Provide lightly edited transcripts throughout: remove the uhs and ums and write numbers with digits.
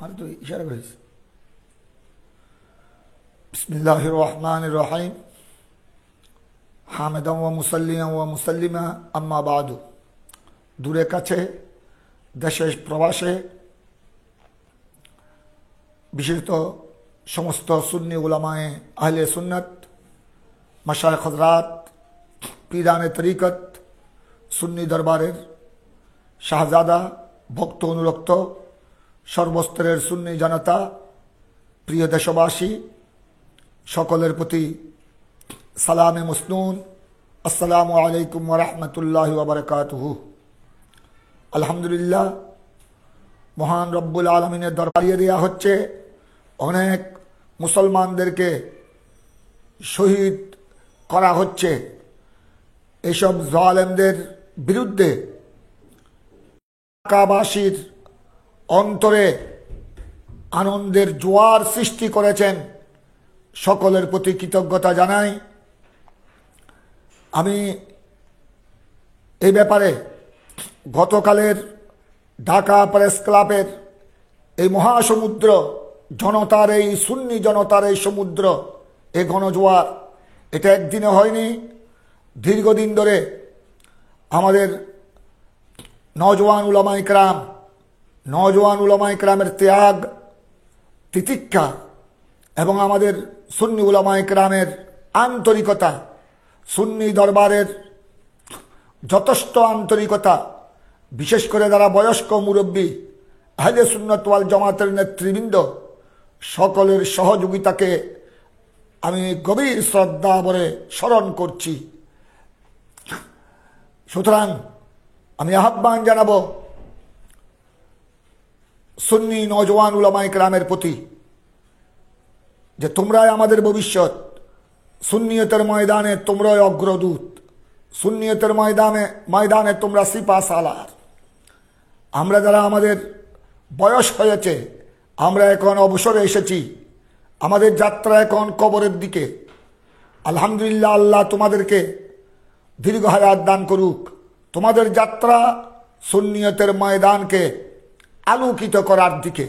আর তো ইশারা করেছে। বিসমিল্লাহির রহমানির রহিম। হামেদাম ওয়া মুসাল্লিয়াম ওয়া মুসাল্লিমা আম্মা বাদু। দূরে কাছে, দেশে প্রবাসে, বিশেষত সমস্ত সুন্নি উলামায়ে আহলে সুন্নাত, মাশায়েখ হযরত, পীরানে তরিকত, সুন্নি দরবারের শাহজাদা, ভক্ত অনুরক্ত, সর্বস্তরের সুন্নি জনতা, প্রিয় দেশবাসী, সকলের প্রতি সালামে মসনুন। আসসালামু আলাইকুম ওয়া রাহমাতুল্লাহি ওয়া বারাকাতুহু। আলহামদুলিল্লাহ, মহান রব্বুল আলমিনের দরবারে দেওয়া হচ্ছে অনেক মুসলমানদেরকে শহীদ করা হচ্ছে। এসব জালেমদের বিরুদ্ধে ঢাকাবাসীর অন্তরে আনন্দের জোয়ার সৃষ্টি করেছেন। সকলের প্রতি কৃতজ্ঞতা জানাই। আমি এই ব্যাপারে গতকালের ঢাকা প্রেস ক্লাবের এই মহাসমুদ্র জনতার, এই সুন্নি জনতার এই সমুদ্র, এই গণজোয়ার, এটা একদিনে হয়নি, দীর্ঘদিন ধরে আমাদের নওজওয়ান উলামা ইকরামের ত্যাগ, তিতিক্ষা এবং আমাদের সুন্নি উলামা ইকরামের আন্তরিকতা, সুন্নি দরবারের যথেষ্ট আন্তরিকতা, বিশেষ করে যারা বয়স্ক মুরব্বী, আহলে সুন্নাত ওয়াল জামাতের নেতৃবৃন্দ, সকলের সহযোগিতাকে আমি গভীর শ্রদ্ধা ভরে স্মরণ করছি। সুতরাং আমি আহ্বান জানাবো সুন্নি নওজওয়ান উলামা ইকরামের প্রতি যে তোমরাই আমাদের ভবিষ্যৎ। সুন্নিয়তের ময়দানে তোমরাই অগ্রদূত, সুন্নিয়তের ময়দানে তোমরা সিপা সালার। আমরা যারা আমাদের বয়স হয়েছে, আমরা এখন অবসরে এসেছি, আমাদের যাত্রা এখন কবরের দিকে। আলহামদুলিল্লাহ, আল্লাহ তোমাদেরকে দীর্ঘ হায়াত দান করুক। তোমাদের যাত্রা সুন্নিয়তের ময়দানকে আলোকিত করার দিকে।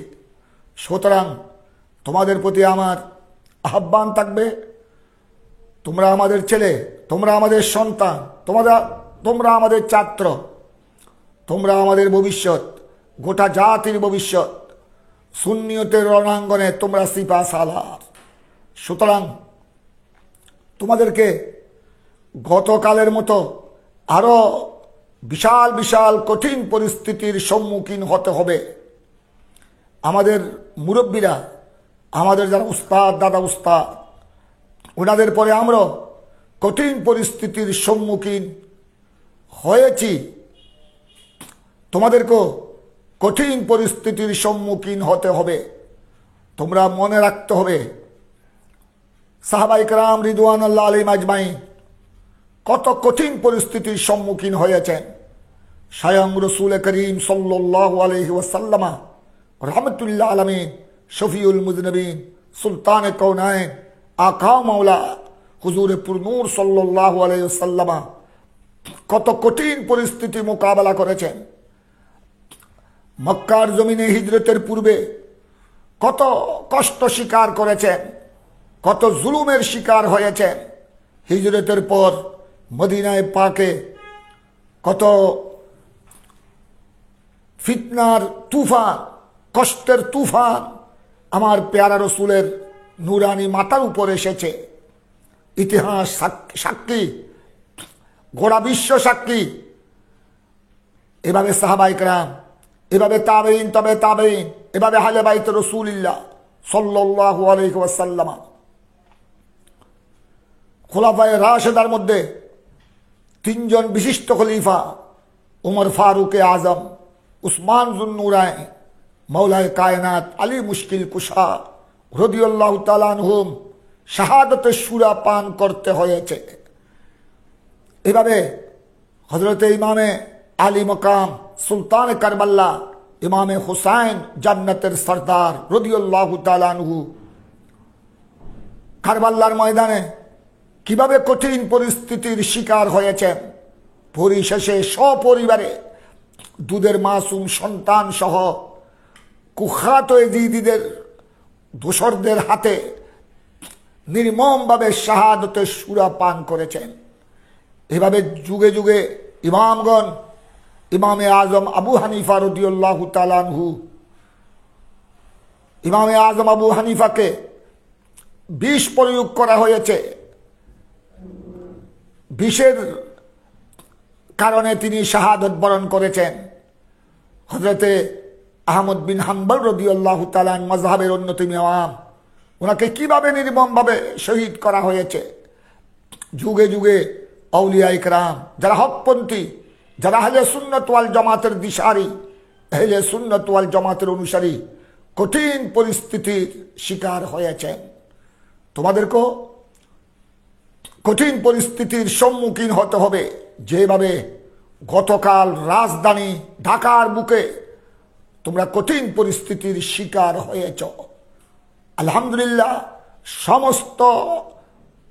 সুতরাং তোমাদের প্রতি আমার আহ্বান থাকবে, তোমরা আমাদের ছেলে, তোমরা আমাদের সন্তান, তোমরা আমাদের ছাত্র, তোমরা আমাদের ভবিষ্যৎ, গোটা জাতির ভবিষ্যৎ। সুন্নিয়তের রণাঙ্গনে তোমরা সিপা সালার। সুতরাং তোমাদেরকে গতকালের মতো আরো বিশাল বিশাল কঠিন পরিস্থিতির সম্মুখীন হতে হবে। আমাদের মুরব্বীরা, আমাদের যারা উস্তাদ, দাদা উস্তাদ, ওনাদের পরে আমরা কঠিন পরিস্থিতির সম্মুখীন হয়েছি। তোমাদেরকেও কঠিন পরিস্থিতির সম্মুখীন হতে হবে। তোমরা মনে রাখতে হবে, সাহাবায়ে কেরাম রিদওয়ানুল্লাহ আলাইহিম আজমাইন কত কঠিন পরিস্থিতির সম্মুখীন হয়েছেন। স্বয়ং রাসূল করিম সাল্লাল্লাহু আলাইহি ওয়াসাল্লাম রাহমাতুল্লাহ আলামিন, শফিউল মুযনিবিন, সুলতানে কওনাইন, আকা মাওলা হুজুরে পুরনূর সাল্লাল্লাহু আলাইহি ওয়াসাল্লাম কত কঠিন পরিস্থিতি মোকাবেলা করেছেন। মক্কার জমিনে হিজরতের পূর্বে কত কষ্ট স্বীকার করেছেন, কত জুলুমের শিকার হয়েছেন। হিজরতের পর মদিনায় পাকে কত ফিতনার তুফান, কষ্টের তুফান আমার পেয়ারা রসুলের নুরানি মাথার উপর এসেছে। ইতিহাস সাক্ষী, গোড়া বিশ্ব সাক্ষী। এভাবে সাহাবায়ে কেরাম, এভাবে তাবেঈন, তবে তাবেঈন, এভাবে আহলে বাইত রাসূলুল্লাহ সাল্লাল্লাহু আলাইহি ওয়াসাল্লাম, খোলাফায়ে রাশেদার মধ্যে তিনজন বিশিষ্ট খলিফা, উমর ফারুকে আজম, উসমান যুন্নুরাইন, মৌলায়ে কায়নাত আলী মুশকিল কুশা রাদিয়াল্লাহু তাআলা আনহুম শাহাদাতের সূরা পান করতে হয়েছে। এভাবে হযরতে ইমামে আলী মকাম সুলতান কারবাল্লা, ইমামে হুসাইন জান্নাতের সরদার রাদিয়াল্লাহু তাআলা আনহু কারবাল্লার ময়দানে কিভাবে কঠিন পরিস্থিতির শিকার হয়েছেন। পরিশেষে সপরিবারে দুধের মাসুম সন্তান সহ কুখ্যাত এজিদিদের দোসরদের হাতে নির্মমভাবে শাহাদতের সুরা পান করেছেন। এভাবে যুগে যুগে ইমামগণ, ইমামে আজম আবু হানিফা রাদিয়াল্লাহু তাআলা আনহু, ইমামে আজম আবু হানিফাকে বিষ প্রয়োগ করা হয়েছে, বিষের কারণে তিনি শাহাদত বরণ করেছেন। হযরতে আহমদ বিন হাম্বল রাদিয়াল্লাহু তাআলা মাযহাবের অন্যতম ইমাম, ওনাকে কিভাবে নির্মমভাবে শহীদ করা হয়েছে। যুগে যুগে আউলিয়া ইকরাম, যারা হকপন্থী, যারা আহলে সুন্নাত ওয়াল জামাতের দিশারি, আহলে সুন্নাত ওয়াল জামাতের অনুসারী, কঠিন পরিস্থিতির শিকার হয়েছেন। তোমাদেরকেও কঠিন পরিস্থিতির সম্মুখীন হতে হবে, যেভাবে গতকাল রাজধানী ঢাকার বুকে তোমরা কঠিন পরিস্থিতির শিকার হয়েছ। আলহামদুলিল্লাহ, সমস্ত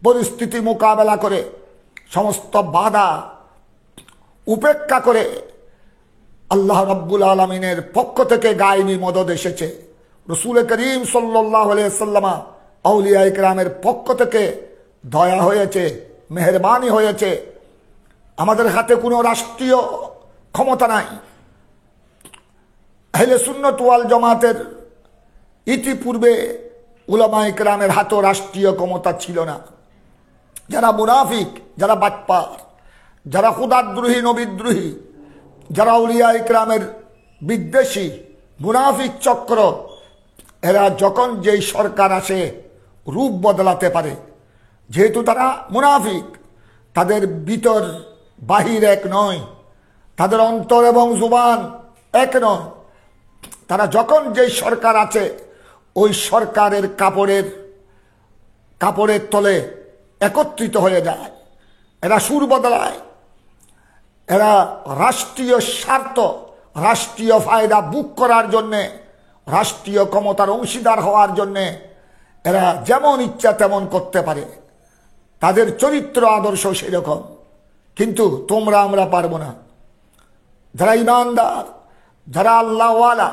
পরিস্থিতি মোকাবেলা করে, সমস্ত বাধা উপেক্ষা করে আল্লাহ রাব্বুল আলামিনের পক্ষ থেকে গায়বী মদদ এসেছে। রাসূল করিম সাল্লাল্লাহু আলাইহি ওয়াসাল্লাম, আউলিয়া ইকরামের পক্ষ থেকে দয়া হয়েছে, মেহেরবানি হয়েছে। আমাদের হাতে কোনো রাষ্ট্রীয় ক্ষমতা নাই। আহলে সুন্নাত ওয়াল জামাতের ইতিপূর্বে উলামা ইকরামের হাতে রাষ্ট্রীয় ক্ষমতা ছিল না। যারা মুনাফিক, যারা বাটপার, যারা খুদাদ্রোহী, নবীদ্রোহী, যারা আউলিয়া ইকরামের বিদ্বেষী মুনাফিক চক্র, এরা যখন যেই সরকার আসে রূপ বদলাতে পারে। যেহেতু তারা মুনাফিক, তাদের ভিতর বাহির এক নয়, তাদের অন্তর এবং জুবান এক নয়। তারা যখন যেই সরকার আছে ওই সরকারের কাপড়ের তলে একত্রিত হয়ে যায়। এরা সুর বদলায়, এরা রাষ্ট্রীয় স্বার্থ, রাষ্ট্রীয় ফায়দা বুক করার জন্যে, রাষ্ট্রীয় ক্ষমতার অংশীদার হওয়ার জন্যে এরা যেমন ইচ্ছা তেমন করতে পারে। তাদের চরিত্র আদর্শ সেরকম, কিন্তু তোমরা আমরা পারবো না। যারা ইমানদার, যারা আল্লাহওয়ালা,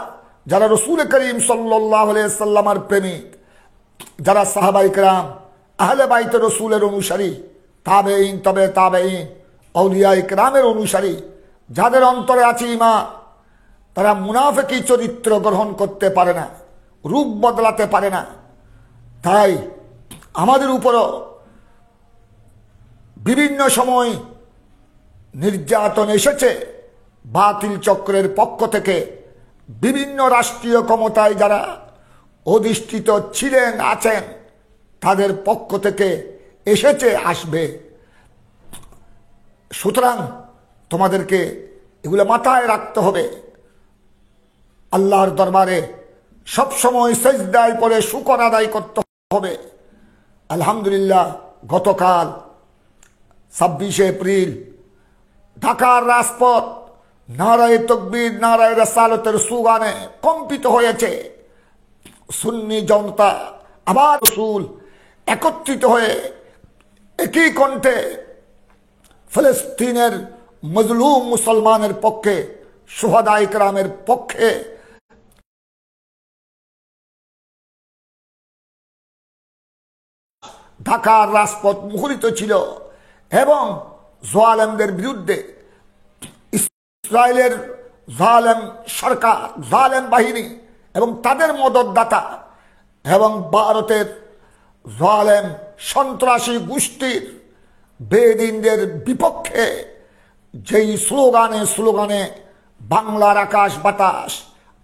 যারা রাসূল করিম সাল্লাল্লাহু আলাইহি ওয়াসাল্লামের প্রেমিক, যারা সাহাবায়ে কেরাম, আহলে বাইত রাসূলের অনুসারী, তাবেঈন, তবে তাবেঈন, আউলিয়া ইকরামের অনুসারী, যাদের অন্তরে আছে ঈমান, তারা মুনাফিকি চরিত্র গ্রহণ করতে পারে না, রূপ বদলাতে পারে না। তাই আমাদের উপরও বিভিন্ন সময় নির্যাতন এসেছে বাতিল চক্রের পক্ষ থেকে। বিভিন্ন রাষ্ট্রীয় ক্ষমতায় যারা অধিষ্ঠিত ছিলেন, আছেন, তাদের পক্ষ থেকে এসেছে, আসবে। সুতরাং তোমাদেরকে এগুলো মাথায় রাখতে হবে। আল্লাহর দরবারে সবসময় সিজদায় পড়ে শুকর আদায় করতে হবে। আলহামদুলিল্লাহ, গতকাল 26শে এপ্রিল ঢাকার রাজপথ নারায়ে তাকবীর, নারায়ে রিসালাতের স্লোগানে কম্পিত হয়েছে। সুন্নি জনতা আবার রাসূল একত্রিত হয়ে একই কণ্ঠে ফিলিস্তিনের মজলুম মুসলমানের পক্ষে, শুহাদা ইকরামের পক্ষে ঢাকার রাজপথ মুখরিত ছিল এবং জালেমদের বিরুদ্ধে ইসরায়েলের জালেম সরকার, জালেম বাহিনী এবং তাদের মদতদাতা এবং ভারতের জালেম সন্ত্রাসী গোষ্ঠীর বেদিনদের বিপক্ষে যেই স্লোগানে বাংলার আকাশ বাতাস,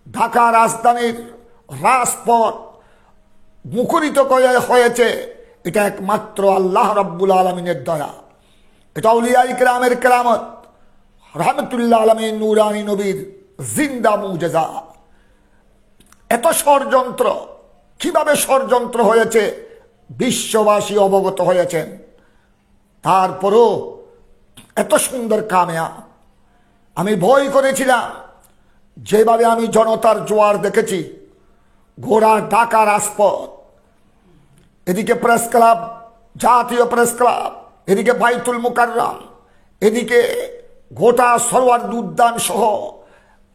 ঢাকা রাজধানীর রাজপথ মুখরিত হয়েছে, এটা একমাত্র আল্লাহ রাব্বুল আলামিনের দয়া। এটা আউলিয়া ইকরামের কেরামত, রহমতুল্লাহ আলামিন নূরানী নবীর জিন্দা মুজেজা। এত ষড়যন্ত্র, কিভাবে ষড়যন্ত্র হয়েছে বিশ্ববাসী অবগত হয়েছেন। তারপরও এত সুন্দর কামিয়াব। আমি ভয় করেছিলাম, যেভাবে আমি জনতার জোয়ার দেখেছি, গোড়া ঢাকা রাজপথ, এদিকে প্রেস ক্লাব, জাতীয় প্রেস ক্লাব, এদিকে বাইতুল মুকাররম, এদিকে গোটা সরওয়ার্দী উদ্যান সহ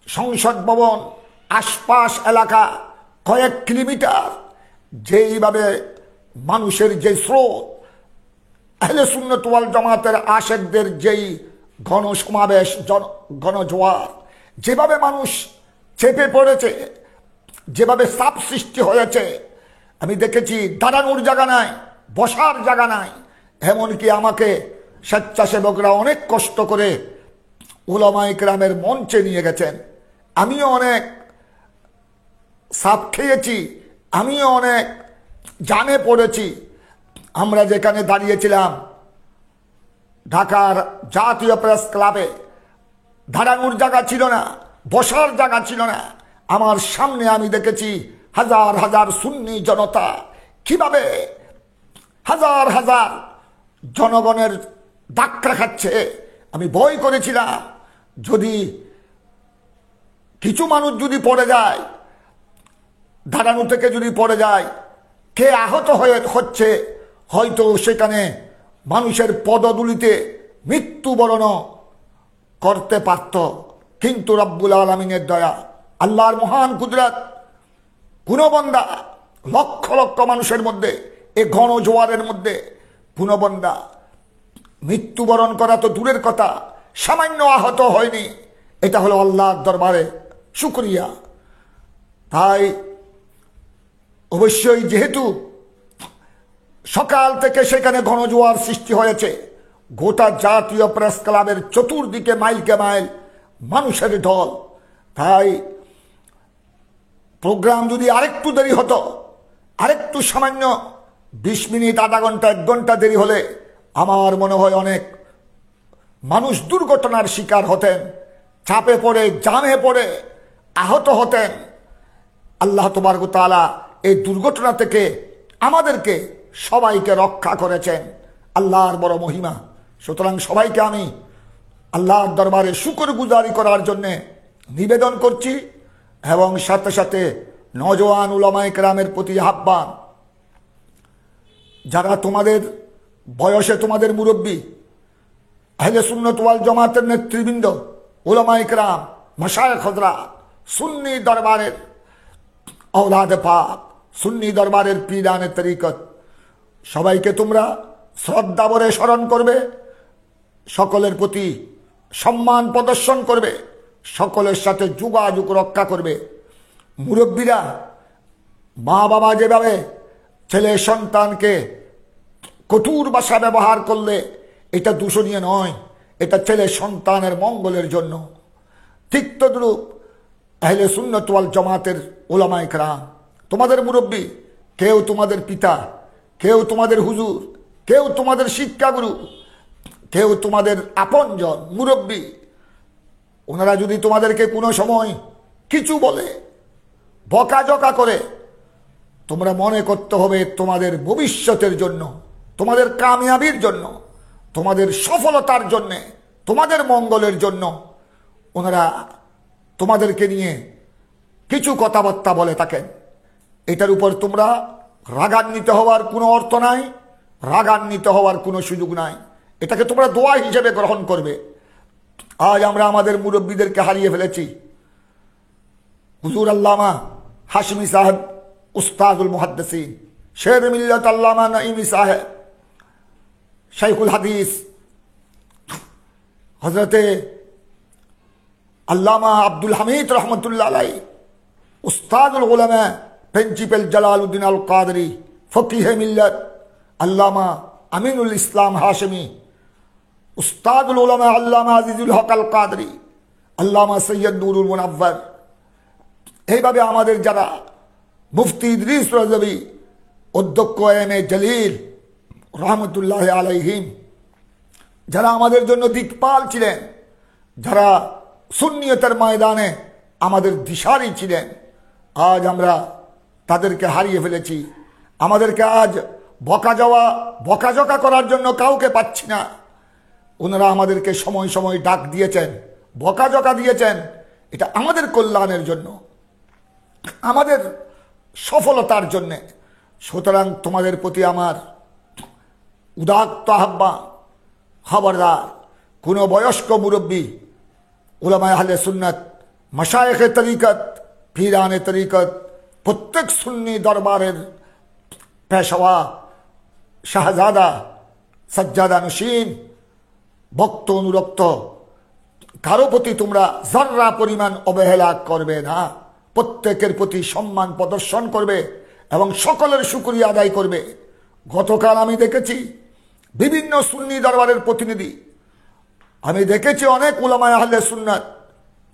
সংসদ ভবন, আশপাশ এলাকা কয়েক কিলোমিটার যেইভাবে মানুষের যে স্রোত, আহলে সুন্নাত ওয়াল জামাতের আশেকদের যেই গণসমাবেশ, গণজোয়ার, যেভাবে মানুষ চেপে পড়েছে, যেভাবে চাপ সৃষ্টি হয়েছে, আমি দেখেছি দাঁড়ানোর জায়গা নাই, বসার জায়গা নাই। এমনকি আমাকে স্বেচ্ছাসেবকরা অনেক কষ্ট করে উলামায়ে কেরামের মঞ্চে নিয়ে গেছেন। আমিও অনেক চাপ খেয়েছি, আমিও অনেক জামে পড়েছি। আমরা যেখানে দাঁড়িয়েছিলাম ঢাকার জাতীয় প্রেস ক্লাবে, দাঁড়ানোর জায়গা ছিল না, বসার জায়গা ছিল না। আমার সামনে আমি দেখেছি হাজার হাজার সুন্নি জনতা কিভাবে হাজার হাজার জনগণের ধাক্কা খাচ্ছে। আমি ভয় করেছিলাম, যদি কিছু মানুষ যদি পড়ে যায়, দাঁড়ানো থেকে যদি পড়ে যায়, কে আহত হচ্ছে, হয়তো সেখানে মানুষের পদধূলিতে মৃত্যুবরণ করতে পারত। কিন্তু রব্বুল আলামিনের দয়া, আল্লাহর মহান কুদরত, পুনবন্দা লক্ষ লক্ষ মানুষের মধ্যে, এ গণজোয়ারের মধ্যে পুনবন্দা মৃত্যুবরণ করা তো দূরের কথা, সামান্য আহত হয়নি। এটা হলো আল্লাহর দরবারে শুকরিয়া। তাই অবশ্যই যেহেতু সকাল থেকে সেখানে গণজোয়ার সৃষ্টি হয়েছে, গোটা জাতীয় প্রেস ক্লাবের চতুর্দিকে মাইলকে মাইল মানুষের ঢল, তাই প্রোগ্রাম যদি আরেকটু দেরি হতো, আরেকটু সামান্য 20 মিনিট, আধা ঘন্টা, 1 ঘন্টা দেরি হলে আমার মনে হয় অনেক মানুষ দুর্ঘটনার শিকার হতেন, চাপে পড়ে, জামে পড়ে আহত হতেন। আল্লাহ তাবারক ওয়া তাআলা এই দুর্ঘটনা থেকে আমাদেরকে সবাইকে রক্ষা করেছেন, আল্লাহর বড় মহিমা। সুতরাং সবাইকে আমি আল্লাহর দরবারে শুকরগুজারি করার জন্য নিবেদন করছি, এবং সাথে সাথে নওজোয়ান উলামায়ে কেরামের প্রতি আহ্বান, যারা তোমাদের বয়সে তোমাদের মুরব্বী, আহলে সুন্নাত ওয়াল জামাতের নেতৃবৃন্দ, উলামায়ে কেরাম, মাশায়েখ হযরত, সুন্নি দরবারের আওলাদে পাক, সুন্নি দরবারের পীরানে তরিকত, সবাইকে তোমরা শ্রদ্ধা ভরে স্মরণ করবে, সকলের প্রতি সম্মান প্রদর্শন করবে, সকলের সাথে যোগাযোগ রক্ষা করবে। মুরব্বীরা, মা বাবা যেভাবে ছেলে সন্তানকে কঠোর ভাষা ব্যবহার করলে এটা দূষণীয় নয়, এটা ছেলে সন্তানের মঙ্গলের জন্য। ঠিক তদ্রূপ আহলে সুন্নাত ওয়াল জামাতের উলামায়ে কেরাম, তোমাদের মুরব্বী, কেউ তোমাদের পিতা, কেউ তোমাদের হুজুর, কেউ তোমাদের শিক্ষাগুরু, কেউ তোমাদের আপনজন মুরব্বী, ওনারা যদি তোমাদেরকে কোনো সময় কিছু বলে, বকাঝকা করে, তোমরা মনে করতে হবে তোমাদের ভবিষ্যতের জন্য, তোমাদের কামিয়াবির জন্য, তোমাদের সফলতার জন্যে, তোমাদের মঙ্গলের জন্য ওনারা তোমাদেরকে নিয়ে কিছু কথাবার্তা বলে থাকেন। এটার উপর তোমরা রাগান্বিত হওয়ার কোনো অর্থ নাই, রাগান্বিত হওয়ার কোনো সুযোগ নাই। এটাকে তোমরা দোয়া হিসেবে গ্রহণ করবে। আজ আমরা আমাদের মুরব্বীদেরকে হারিয়ে ফেলেছি। হুজুর আল্লামা হাশমি সাহেব, উস্তাদুল মুহাদ্দিসিন, শের মিল্লাত আল্লামা নাঈমি সাহেব, শাইখুল হাদিস হযরতে আল্লামা আব্দুল হামিদ রহমতুল্লাহ আলাইহি, উস্তাদুল উলামা প্রিন্সিপাল জালালউদ্দিন আল কাদরি, ফকিহে মিল্লাত আল্লামা আমিনুল ইসলাম হাশমি, উস্তাদুল উলামা আল্লামা আজিজুল হক আল কাদরি, আল্লামা সৈয়দ নুরুল মুনাব্বার, এইভাবে আমাদের যারা মুফতি ইদ্রিস রাজভী, অধ্যক্ষ এম.এ. জলিল রহমতুল্লাহ আলাইহিম, যারা আমাদের জন্য দিকপাল ছিলেন, যারা সুন্নিয়তের ময়দানে আমাদের দিশারি ছিলেন, আজ আমরা তাদেরকে হারিয়ে ফেলেছি। আমাদেরকে আজ বকাঝকা করার জন্য কাউকে পাচ্ছি না। ওনারা আমাদেরকে সময় সময় ডাক দিয়েছেন, বকাঝকা দিয়েছেন, এটা আমাদের কল্যাণের জন্য, আমাদের সফলতার জন্যে। সুতরাং তোমাদের প্রতি আমার উদাত্ত আহ্বান, খবরদার কোনো বয়স্ক মুরব্বী, উলামায়ে আহলে সুন্নাত, মাশায়েখে তরিকত, পীরানে তরিকত, প্রত্যেক সুন্নি দরবারের পেশওয়া, শাহজাদা, সজ্জাদা নশীন, ভক্ত অনুরক্ত, কারো প্রতি তোমরা জর্রা পরিমাণ অবহেলা করবে না। প্রত্যেকের প্রতি সম্মান প্রদর্শন করবে এবং সকলের শুকরিয়া আদায় করবে। গতকাল আমি দেখেছি বিভিন্ন সুন্নি দরবারের প্রতিনিধি, আমি দেখেছি অনেক উলামায়ে আহলে সুন্নাত,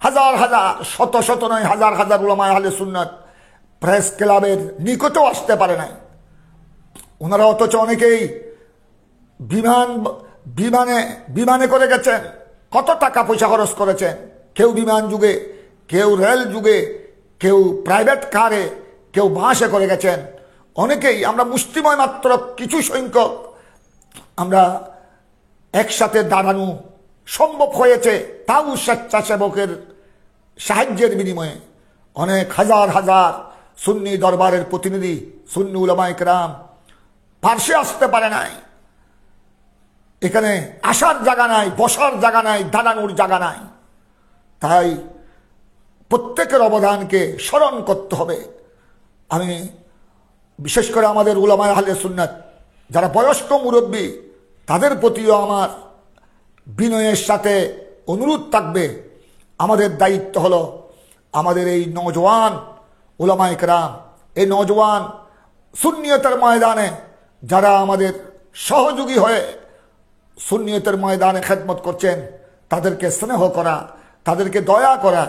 হাজার হাজার, শত শত নয়, হাজার হাজার উলামায়ে আহলে সুন্নাত প্রেস ক্লাবের নিকটেও আসতে পারে নাই। ওনারা অথচ অনেকেই বিমানে করে গেছেন, কত টাকা পয়সা খরচ করেছেন। কেউ বিমান যুগে, কেউ রেল যুগে, কেউ প্রাইভেট কারে, কেউ বাসে করে গেছেন। অনেকেই, আমরা মুষ্টিময় মাত্র কিছু সংখ্যক আমরা একসাথে দাঁড়ানো সম্ভব হয়েছে, তাও স্বেচ্ছাসেবকের সাহায্যের বিনিময়ে। অনেক হাজার হাজার সুন্নি দরবারের প্রতিনিধি, সুন্নি উলামায়ে কেরাম পার্শ্বে আসতে পারে নাই। এখানে আসার জায়গা নাই, বসার জায়গা নাই, দাঁড়ানোর জায়গা নাই। তাই প্রত্যেকের অবদানকে স্মরণ করতে হবে। আমি বিশেষ করে আমাদের উলামায়ে আহলে সুন্নাত যারা বয়স্ক মুরব্বী, তাদের প্রতিও আমার বিনয়ের সাথে অনুরোধ থাকবে, আমাদের দায়িত্ব হলো আমাদের এই নওজওয়ান উলামায়ে কেরাম, এই নওজওয়ান সুন্নিয়তের ময়দানে যারা আমাদের সহযোগী হয়ে সুন্নিয়তের ময়দানে খেদমত করছেন, তাদেরকে স্নেহ করা, তাদেরকে দয়া করা,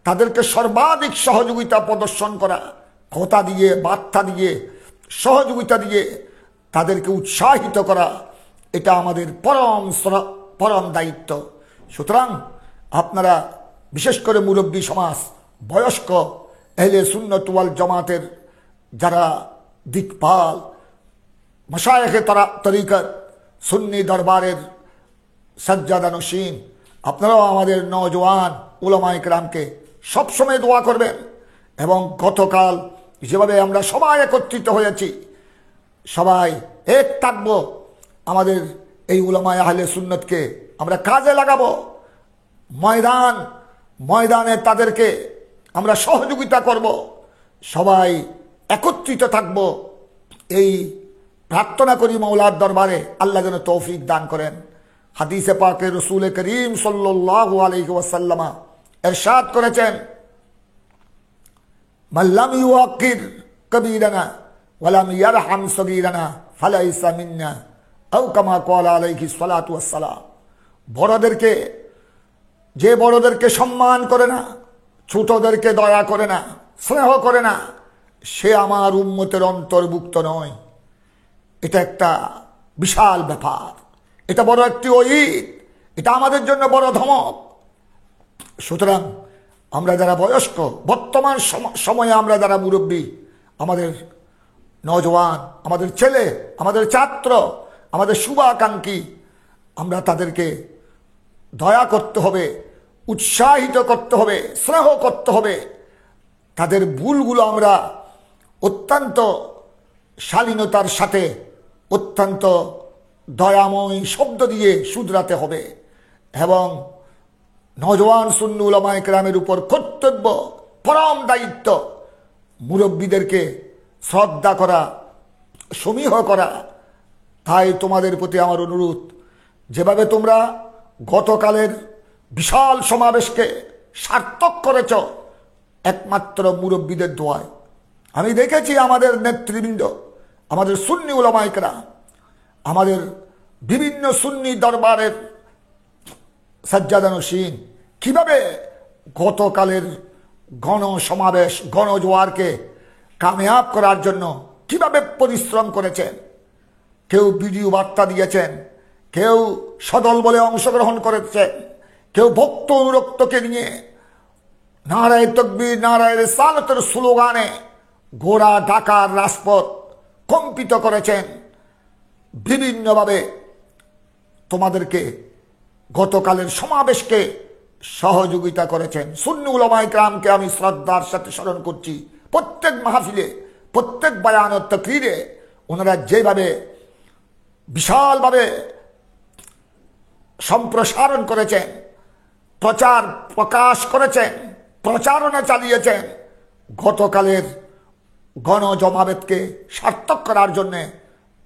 তাদেরকে সর্বাধিক সহযোগিতা প্রদর্শন করা, কথা দিয়ে, বার্তা দিয়ে, সহযোগিতা দিয়ে তাদেরকে উৎসাহিত করা, এটা আমাদের পরম দায়িত্ব। সুতরাং আপনারা বিশেষ করে মুরব্বী সমাজ, বয়স্ক আহলে সুন্নাত ওয়াল জামাতের যারা দিকপাল, মাশায়েখে তরিকত, সুন্নি দরবারের সজ্জাদা নশীন, আপনারাও আমাদের নওজওয়ান উলামায়ে কেরামকে সবসময় দোয়া করবেন। এবং গতকাল যেভাবে আমরা সবাই একত্রিত হয়েছি, সবাই এক থাকবো, আমাদের এই উলামায়ে আহলে সুন্নতকে আমরা কাজে লাগাবো। ময়দানে তাদেরকে আমরা সহযোগিতা করব, সবাই একত্রিত থাকব। এই প্রার্থনা করি মাওলার দরবারে, আল্লাহ যেন তৌফিক দান করেন। হাদিসে পাকে রসুল করিম সাল্লাল্লাহু আলাইহি ওয়াসাল্লাম ইরশাদ করেছেন, মাল্লাম ইউআকির কবীরানা ওয়ালাম ইয়ারহাম সগীরানা ফালাইসা মিন্না, আও কামা ক্বালা আলাইহিস সালাতু ওয়াস সালাম। যে বড়দেরকে সম্মান করে না, ছোটদেরকে দয়া করে না, স্নেহ করে না, সে আমার উম্মতের অন্তর্ভুক্ত নয়। এটা একটা বিশাল ব্যাপার, এটা বড় একটি ওয়াঈদ, এটা আমাদের জন্য বড় ধমক। সুতরাং আমরা যারা বয়স্ক, বর্তমান সময়ে আমরা যারা মুরব্বী, আমাদের নওজওয়ান, আমাদের ছেলে, আমাদের ছাত্র, আমাদের শুভাকাঙ্ক্ষী, আমরা তাদেরকে দয়া করতে হবে, উৎসাহিত করতে হবে, স্নেহ করতে হবে। তাদের ভুলগুলো আমরা অত্যন্ত শালীনতার সাথে, অত্যন্ত দয়াময় শব্দ দিয়ে শুধরাতে হবে। এবং নওজওয়ান সুন্নি উলামায়ে কেরামের উপর কর্তব্য, পরম দায়িত্ব, মুরব্বীদেরকে শ্রদ্ধা করা, সমীহ করা। তাই তোমাদের প্রতি আমার অনুরোধ, যেভাবে তোমরা গতকালের বিশাল সমাবেশকে সার্থক করেছ একমাত্র মুরব্বীদের দোয়ায়। আমি দেখেছি আমাদের নেতৃবৃন্দ, আমাদের সুন্নি উলামায়ে কেরাম, আমাদের বিভিন্ন সুন্নি দরবারের সজ্জাদা নশীন কিভাবে গতকালের গণসমাবেশ, গণজোয়ারকে কামিয়াব করার জন্য কিভাবে পরিশ্রম করেছেন। কেউ ভিডিও বার্তা দিয়েছেন, কেউ সদল বলে অংশগ্রহণ করেছেন, কেউ ভক্ত অনুরক্তকে নিয়ে নারায়ে তাকবীর, নারায়ে রিসালাতের স্লোগানে গোড়া ঢাকার রাজপথ কম্পিত করেছেন। বিভিন্নভাবে তোমাদেরকে গতকালের সমাবেশকে সহযোগিতা করেছেন। সুন্নি উলামায়ে কেরামকে আমি শ্রদ্ধার সাথে স্মরণ করছি। প্রত্যেক মাহফিলে, প্রত্যেক বায়ান ও তাকরীরে ওনারা যেভাবে বিশালভাবে সম্প্রসারণ করেছেন, প্রচার প্রকাশ করেছেন, প্রচারণা চালিয়েছেন, গতকালের গণজমাবেদকে সার্থক করার জন্যে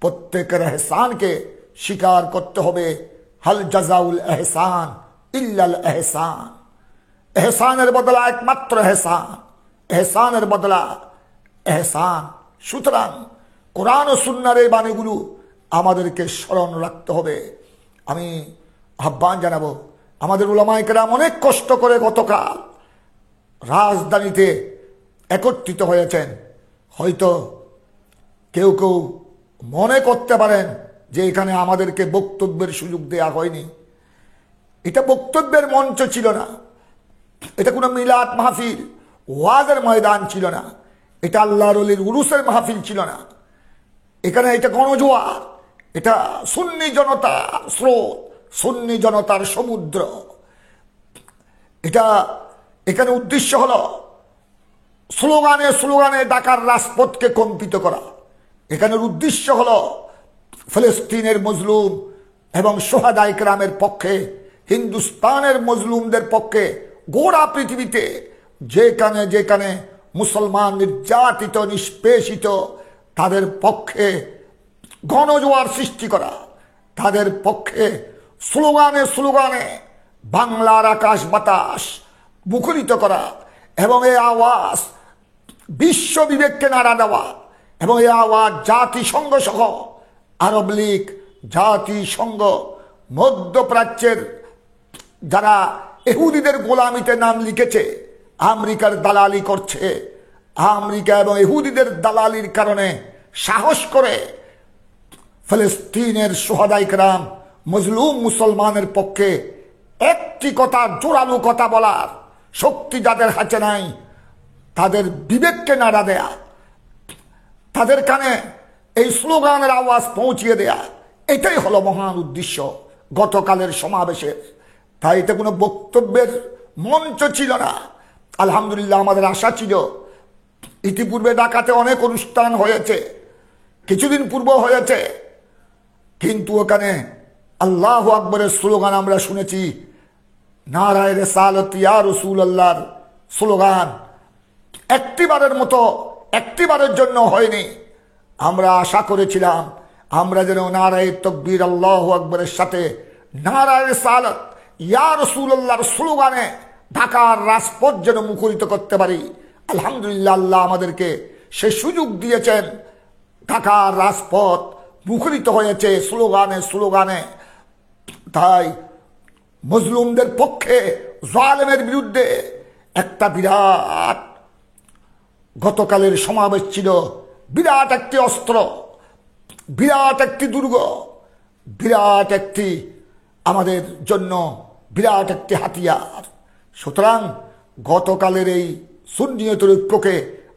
প্রত্যেকের এহসানকে স্বীকার করতে হবে। হাল জাজাউল এহসান ইল্লাল এহসান। এহসানের বদলা একমাত্র এহসান, এহসানের বদলা এহসান। সুতরাং কোরআন ও সুন্নাহর এই বাণীগুলো আমাদেরকে স্মরণ রাখতে হবে। আমি আহ্বান জানাবো, আমাদের উলামায়ে কেরাম অনেক কষ্ট করে গতকাল রাজধানীতে একত্রিত হয়েছেন। হয়তো কেউ কেউ মনে করতে পারেন যে এখানে আমাদেরকে বক্তব্যের সুযোগ দেয়া হয়নি। এটা বক্তব্যের মঞ্চ ছিল না, এটা কোনো মিলাদ মাহফিল ওয়াজের ময়দান ছিল না, এটা আল্লাহর ওলির উরুসের মাহফিল ছিল না। এখানে এটা গণজোয়ার, এটা সুন্নি জনতার স্রোত, সুন্নি জনতার সমুদ্র। এখানে উদ্দেশ্য হলো স্লোগানে স্লোগানে ঢাকার রাজপথকে কম্পিত করা। এখানের উদ্দেশ্য হলো ফিলিস্তিনের মজলুম এবং সোহাদায়ে কেরামের পক্ষে, হিন্দুস্তানের মজলুমদের পক্ষে, গোড়া পৃথিবীতে যেখানে যেখানে মুসলমান নির্যাতিত নিষ্পেষিত তাদের পক্ষে গণজোয়ার সৃষ্টি করা, তাদের পক্ষে স্লোগানে স্লোগানে বাংলার আকাশ বাতাস মুখরিত করা এবং এই আওয়াজ বিশ্ব বিবেককে নাড়া দেওয়া এবং এই আওয়াজ জাতিসংঘ সহ আরব লীগ, জাতিসংঘ, মধ্যপ্রাচ্যের যারা ইহুদিদের গোলামিতে নাম লিখেছে, আমেরিকার দালালি করছে, আমেরিকা এবং ইহুদিদের দালালির কারণে সাহস করে ফিলিস্তিনের সোহাদায়ে কেরাম মজলুম মুসলমানের পক্ষে একটি কথা, জোরালো কথা বলার শক্তি যাদের হাতে নাই, তাদের বিবেককে নাড়া দেয়া, তাদের কানে এই স্লোগানের আওয়াজ পৌঁছিয়ে দেয়া, এটাই হলো মহান উদ্দেশ্য গতকালের সমাবেশের। তাই এটা কোনো বক্তব্যের মঞ্চ ছিল না। আলহামদুলিল্লাহ, আমাদের আশা ছিল, ইতিপূর্বে ঢাকাতে অনেক অনুষ্ঠান হয়েছে, কিছুদিন পূর্ব হয়েছে, কিন্তু ওখানে আল্লাহু আকবরের স্লোগান আমরা শুনেছি, নারায়ে রিসালাত ইয়া রাসূলুল্লাহর স্লোগান একটিবারের মতো, একটিবারের জন্য হয়নি। আমরা আশা করেছিলাম আমরা যেন নারায়ে তাকবীর আল্লাহু আকবরের সাথে নারায়ে রিসালাত ইয়া রাসূলুল্লাহর স্লোগানে ঢাকার রাজপথ যেন মুখরিত করতে পারি। আলহামদুলিল্লাহ, আল্লাহ আমাদেরকে সে সুযোগ দিয়েছেন। ঢাকার রাজপথ মুখরিত হয়েছে স্লোগানে স্লোগানে। তাই মজলুমদের পক্ষে, জালেমের বিরুদ্ধে একটা বিরাট গতকালের সমাবেশ ছিল, বিরাট একটি অস্ত্র, বিরাট একটি দুর্গ, বিরাট একটি আমাদের জন্য বিরাট একটি হাতিয়ার। সুতরাং গতকালের এই সুন্নিয়তের ঐক্যকে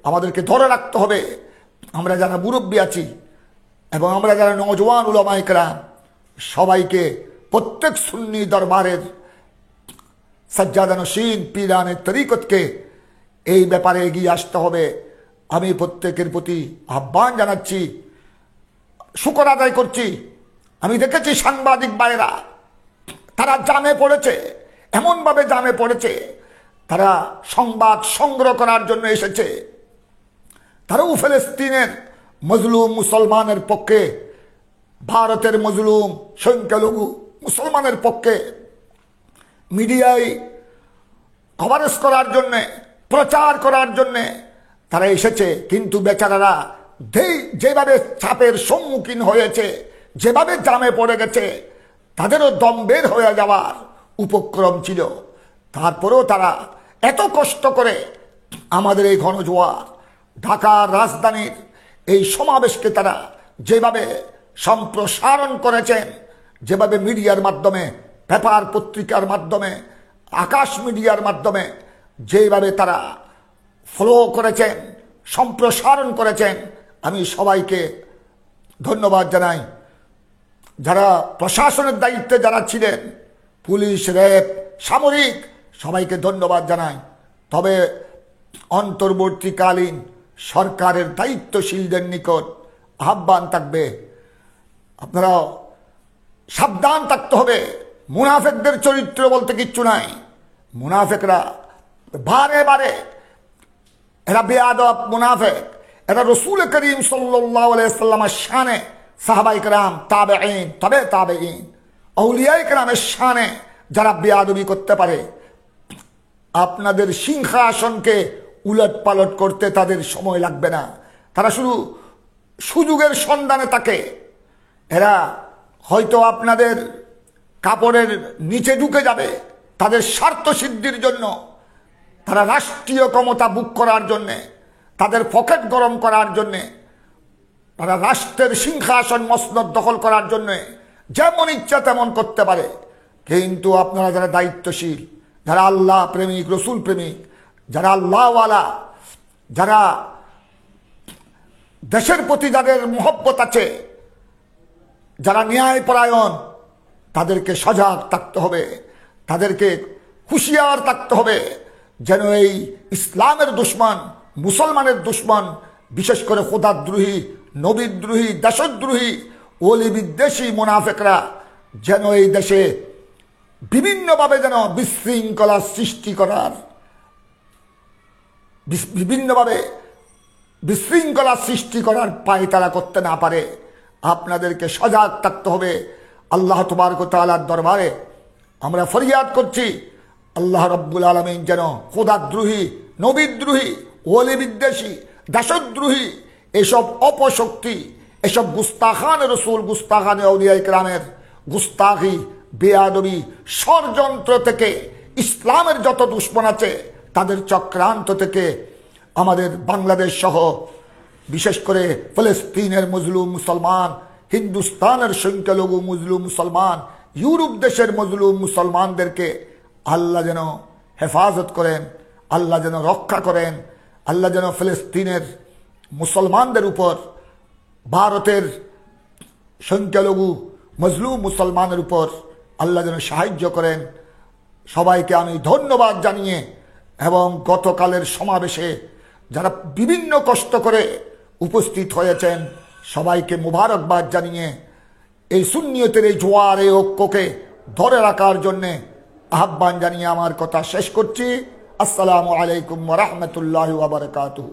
আমাদেরকে ধরে রাখতে হবে। আমরা যারা মুরব্বী আছি এবং আমরা যারা নওজোয়ান উলামায়ে কেরাম, সবাইকে প্রত্যেক সুন্নি দরবারের সাজ্জাদানশীন পীরানের তরিকতকে এই ব্যাপারে এগিয়ে আসতে হবে। আমি প্রত্যেকের প্রতি আহ্বান জানাচ্ছি, শুকর আদায় করছি। আমি দেখেছি সাংবাদিক ভাইরা তারা জামে পড়েছে, এমনভাবে জামে পড়েছে, তারা সংবাদ সংগ্রহ করার জন্য এসেছে। তারাও ফিলিস্তিনের মজলুম মুসলমানের পক্ষে, ভারতের মজলুম সংখ্যালঘু মুসলমানের পক্ষে মিডিয়ায় কভারেজ করার জন্যে, প্রচার করার জন্যে তারা এসেছে। কিন্তু বেচারারা যেভাবে চাপের সম্মুখীন হয়েছে, যেভাবে জামে পড়ে গেছে, তাদেরও দম বের হয়ে যাওয়ার উপক্রম ছিল। তারপরেও তারা এত কষ্ট করে আমাদের এই ঘনজোয়ার ঢাকার রাজধানীর এই সমাবেশকে তারা যেভাবে সম্প্রসারণ করেছেন, যেভাবে মিডিয়ার মাধ্যমে, পেপার পত্রিকার মাধ্যমে, আকাশ মিডিয়ার মাধ্যমে যেভাবে তারা ফলো করেছেন, সম্প্রসারণ করেছেন, আমি সবাইকে ধন্যবাদ জানাই। যারা প্রশাসনের দায়িত্বে যারা ছিলেন, পুলিশ, র্যাব, সামরিক, সবাইকে ধন্যবাদ জানাই। তবে অন্তর্বর্তীকালীন সরকারের দায়িত্বশীলদের নিকট আহ্বান থাকবে, আপনারা সাবধান থাকতে হবে। মুনাফেকদের চরিত্র বলতে কিচ্ছু নাই। মুনাফেকরা বারে বারে এরা বেয়াদব মুনাফিক। এরা রসুল করিম সাল্লাল্লাহু আলাইহি ওয়াসাল্লামের শানে, সাহাবায়ে কেরাম, তাবেঈন, তবে তাবেঈন, আউলিয়ায়ে কেরামের শানে যারা বেয়াদবি করতে পারে, আপনাদের সিংহাসনকে উলট পালট করতে তাদের সময় লাগবে না। তারা শুধু সুযোগের সন্ধানে থাকে। এরা হয়তো আপনাদের কাপড়ের নিচে ঢুকে যাবে তাদের স্বার্থ সিদ্ধির জন্য। তারা রাষ্ট্রীয় ক্ষমতা বুক করার জন্যে, তাদের পকেট গরম করার জন্যে, তারা রাষ্ট্রের সিংহাসন মসনদ দখল করার জন্যে যেমন ইচ্ছা তেমন করতে পারে। কিন্তু আপনারা যারা দায়িত্বশীল, যারা আল্লাহ প্রেমিক, রসুল প্রেমিক, যারা আল্লাহওয়ালা, যারা দেশের প্রতি যাদের মহব্বত আছে, যারা ন্যায়পরায়ণ, তাদেরকে সজাগ থাকতে হবে, তাদেরকে হুঁশিয়ার থাকতে হবে যেন এই ইসলামের দুশ্মন, মুসলমানের দুশ্মন, বিশেষ করে খোদাদ্রোহী, নবীদ্রোহী, দেশদ্রোহী, ওলি বিদ্বেষী মুনাফিকরা যেন এই দেশে বিভিন্নভাবে যেন বিশৃঙ্খলা সৃষ্টি করার, বিভিন্নভাবে বিশৃঙ্খলা সৃষ্টি করার পায়তারা করতে না পারে। আপনাদেরকে সজাগ থাকতে হবে। আল্লাহ তাবারক ওয়া তাআলার দরবারে আমরা ফরিয়াদ করছি, আল্লাহ রাব্বুল আলামিন যেন খোদাদ্রোহী, নবীদ্রোহী, ওলি বিদ্বেষী, দেশদ্রোহী এসব অপশক্তি, এসব গুস্তাখান রসুল, গুস্তাখান আউলিয়া ইকরামের গুস্তাখি, বেয়াদবি, ষড়যন্ত্র থেকে, ইসলামের যত দুশ্মন আছে তাদের চক্রান্ত থেকে আমাদের বাংলাদেশ সহ বিশেষ করে ফিলিস্তিনের মজলুম মুসলমান, হিন্দুস্তানের সংখ্যালঘু মজলুম মুসলমান, ইউরোপ দেশের মজলুম মুসলমানদেরকে আল্লাহ যেন হেফাজত করেন, আল্লাহ যেন রক্ষা করেন, আল্লাহ যেন ফিলিস্তিনের মুসলমানদের উপর, ভারতের সংখ্যালঘু মজলুম মুসলমানের উপর আল্লাহ যেন সাহায্য করেন। সবাইকে আমি ধন্যবাদ জানিয়ে এবং গতকালের সমাবেশে যারা বিভিন্ন কষ্ট করে উপস্থিত হয়েছেন সবাইকে মুবারকবাদ জানিয়ে এই সুন্নিয়তের এই জোয়ার, এই ঐক্যকে ধরে রাখার জন্যে আহ্বান জানিয়ে আমার কথা শেষ করছি। আসসালামু আলাইকুম ওয়া রাহমাতুল্লাহি ওয়া বারাকাতুহু।